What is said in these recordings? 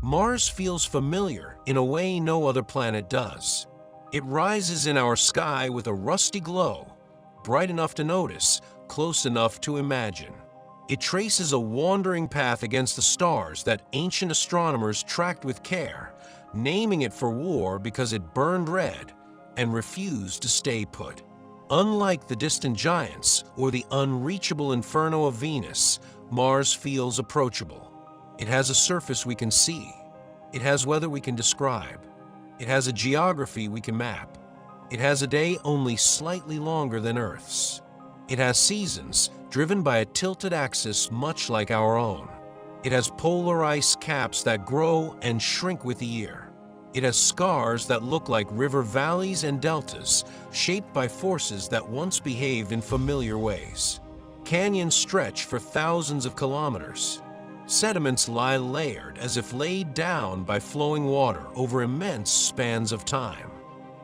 Mars feels familiar in a way no other planet does. It rises in our sky with a rusty glow, bright enough to notice, close enough to imagine. It traces a wandering path against the stars that ancient astronomers tracked with care, naming it for war because it burned red and refused to stay put. Unlike the distant giants or the unreachable inferno of Venus, Mars feels approachable. It has a surface we can see. It has weather we can describe. It has a geography we can map. It has a day only slightly longer than Earth's. It has seasons driven by a tilted axis much like our own. It has polar ice caps that grow and shrink with the year. It has scars that look like river valleys and deltas, shaped by forces that once behaved in familiar ways. Canyons stretch for thousands of kilometers. Sediments lie layered as if laid down by flowing water over immense spans of time.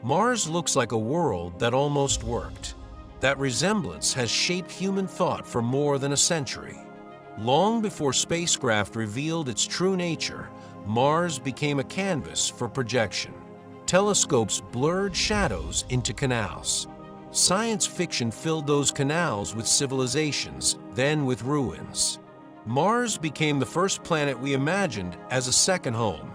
Mars looks like a world that almost worked. That resemblance has shaped human thought for more than a century. Long before spacecraft revealed its true nature, Mars became a canvas for projection. Telescopes blurred shadows into canals. Science fiction filled those canals with civilizations, then with ruins. Mars became the first planet we imagined as a second home,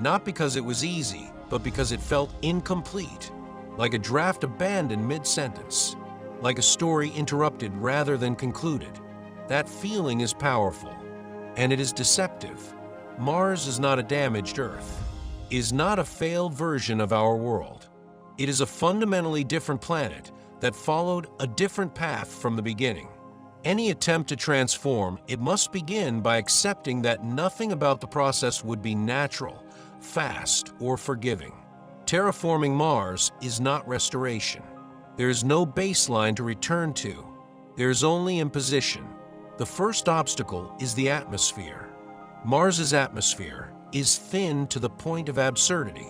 not because it was easy, but because it felt incomplete, like a draft abandoned mid-sentence, like a story interrupted rather than concluded. That feeling is powerful, and it is deceptive. Mars is not a damaged Earth, is not a failed version of our world. It is a fundamentally different planet that followed a different path from the beginning. Any attempt to transform it must begin by accepting that nothing about the process would be natural, fast, or forgiving. Terraforming Mars is not restoration. There is no baseline to return to. There is only imposition. The first obstacle is the atmosphere. Mars's atmosphere is thin to the point of absurdity.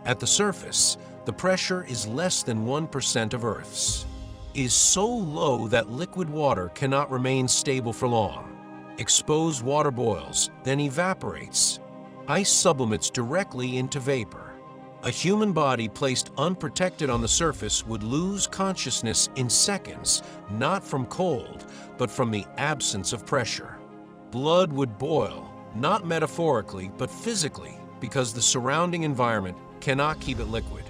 At the surface, the pressure is less than 1% of Earth's. It is so low that liquid water cannot remain stable for long. Exposed water boils, then evaporates. Ice sublimates directly into vapor. A human body placed unprotected on the surface would lose consciousness in seconds, not from cold, but from the absence of pressure. Blood would boil, not metaphorically, but physically, because the surrounding environment cannot keep it liquid.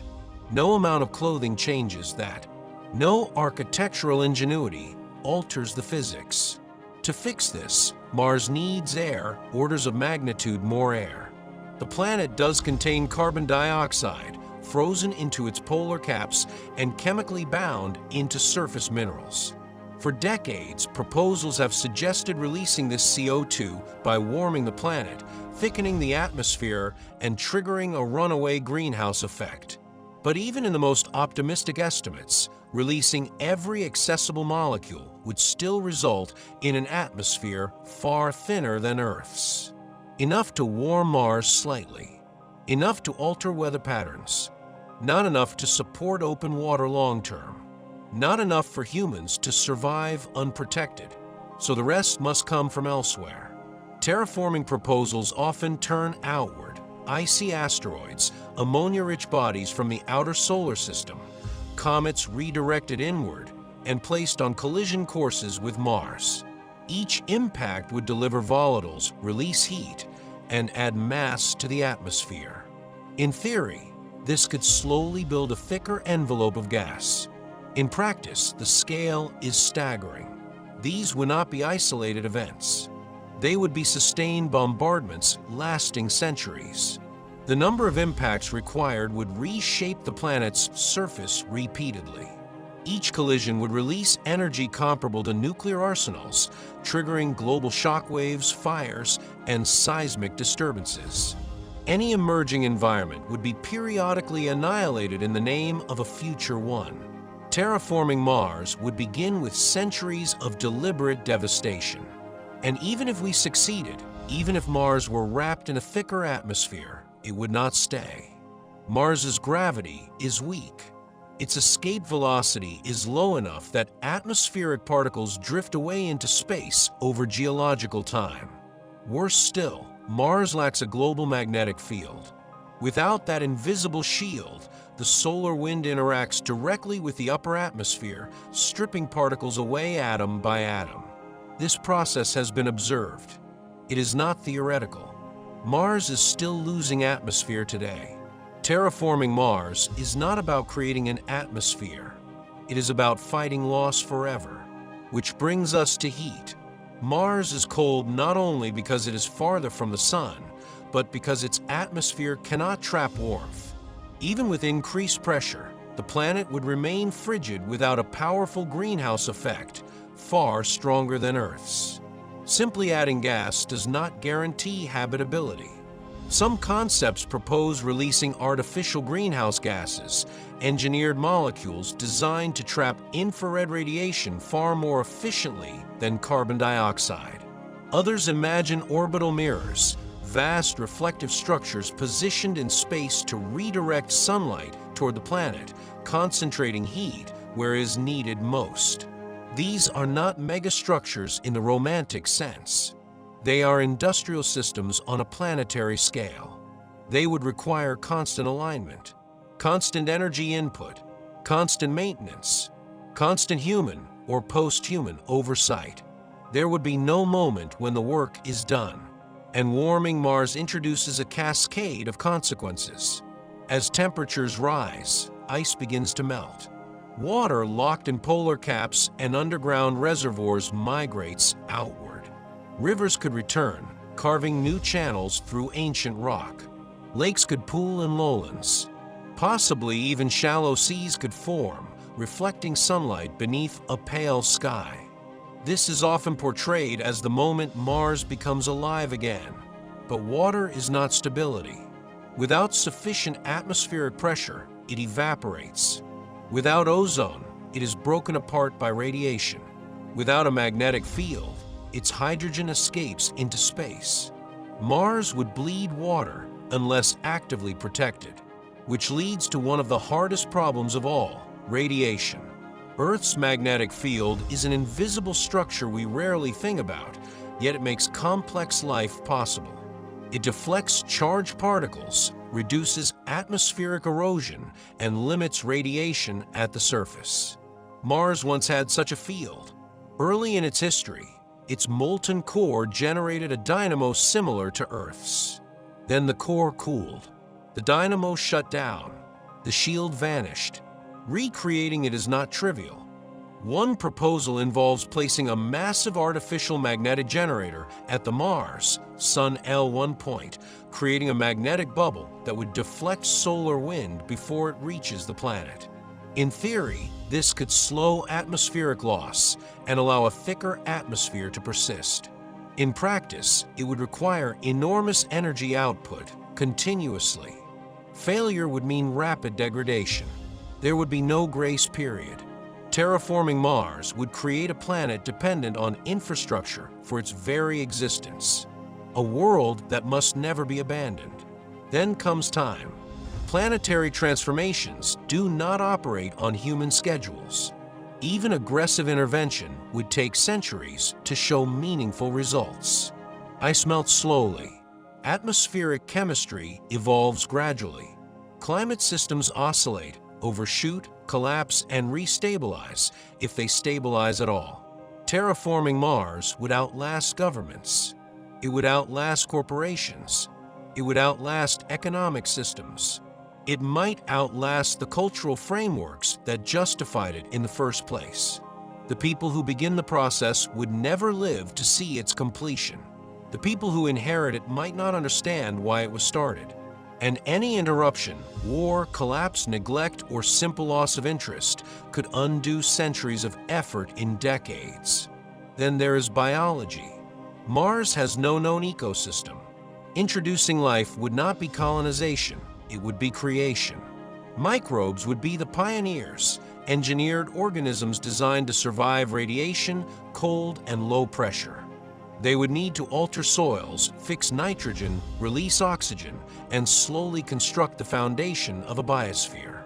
No amount of clothing changes that. No architectural ingenuity alters the physics. To fix this, Mars needs air, orders of magnitude more air. The planet does contain carbon dioxide, frozen into its polar caps and chemically bound into surface minerals. For decades, proposals have suggested releasing this CO2 by warming the planet, thickening the atmosphere, and triggering a runaway greenhouse effect. But even in the most optimistic estimates, releasing every accessible molecule would still result in an atmosphere far thinner than Earth's. Enough to warm Mars slightly, enough to alter weather patterns, not enough to support open water long-term, not enough for humans to survive unprotected, so the rest must come from elsewhere. Terraforming proposals often turn outward, icy asteroids, ammonia-rich bodies from the outer solar system, comets redirected inward and placed on collision courses with Mars. Each impact would deliver volatiles, release heat, and add mass to the atmosphere. In theory, this could slowly build a thicker envelope of gas. In practice, the scale is staggering. These would not be isolated events. They would be sustained bombardments lasting centuries. The number of impacts required would reshape the planet's surface repeatedly. Each collision would release energy comparable to nuclear arsenals, triggering global shockwaves, fires, and seismic disturbances. Any emerging environment would be periodically annihilated in the name of a future one. Terraforming Mars would begin with centuries of deliberate devastation. And even if we succeeded, even if Mars were wrapped in a thicker atmosphere, it would not stay. Mars's gravity is weak. Its escape velocity is low enough that atmospheric particles drift away into space over geological time. Worse still, Mars lacks a global magnetic field. Without that invisible shield, the solar wind interacts directly with the upper atmosphere, stripping particles away atom by atom. This process has been observed. It is not theoretical. Mars is still losing atmosphere today. Terraforming Mars is not about creating an atmosphere. It is about fighting loss forever. Which brings us to heat. Mars is cold not only because it is farther from the Sun, but because its atmosphere cannot trap warmth. Even with increased pressure, the planet would remain frigid without a powerful greenhouse effect, far stronger than Earth's. Simply adding gas does not guarantee habitability. Some concepts propose releasing artificial greenhouse gases, engineered molecules designed to trap infrared radiation far more efficiently than carbon dioxide. Others imagine orbital mirrors, vast reflective structures positioned in space to redirect sunlight toward the planet, concentrating heat where it is needed most. These are not megastructures in the romantic sense. They are industrial systems on a planetary scale. They would require constant alignment, constant energy input, constant maintenance, constant human or post-human oversight. There would be no moment when the work is done. And warming Mars introduces a cascade of consequences. As temperatures rise, ice begins to melt. Water locked in polar caps and underground reservoirs migrates outward. Rivers could return, carving new channels through ancient rock. Lakes could pool in lowlands. Possibly even shallow seas could form, reflecting sunlight beneath a pale sky. This is often portrayed as the moment Mars becomes alive again. But water is not stability. Without sufficient atmospheric pressure, it evaporates. Without ozone, it is broken apart by radiation. Without a magnetic field, its hydrogen escapes into space. Mars would bleed water unless actively protected, which leads to one of the hardest problems of all, radiation. Earth's magnetic field is an invisible structure we rarely think about, yet it makes complex life possible. It deflects charged particles, reduces atmospheric erosion, and limits radiation at the surface. Mars once had such a field. Early in its history, its molten core generated a dynamo similar to Earth's. Then the core cooled. The dynamo shut down. The shield vanished. Recreating it is not trivial. One proposal involves placing a massive artificial magnetic generator at the Mars Sun L1 point, creating a magnetic bubble that would deflect solar wind before it reaches the planet. In theory, this could slow atmospheric loss and allow a thicker atmosphere to persist. In practice, it would require enormous energy output continuously. Failure would mean rapid degradation. There would be no grace period. Terraforming Mars would create a planet dependent on infrastructure for its very existence. A world that must never be abandoned. Then comes time. Planetary transformations do not operate on human schedules. Even aggressive intervention would take centuries to show meaningful results. Ice melts slowly. Atmospheric chemistry evolves gradually. Climate systems oscillate, overshoot, collapse, and restabilize if they stabilize at all. Terraforming Mars would outlast governments. It would outlast corporations. It would outlast economic systems. It might outlast the cultural frameworks that justified it in the first place. The people who begin the process would never live to see its completion. The people who inherit it might not understand why it was started. And any interruption, war, collapse, neglect, or simple loss of interest could undo centuries of effort in decades. Then there is biology. Mars has no known ecosystem. Introducing life would not be colonization, it would be creation. Microbes would be the pioneers, engineered organisms designed to survive radiation, cold, and low pressure. They would need to alter soils, fix nitrogen, release oxygen, and slowly construct the foundation of a biosphere.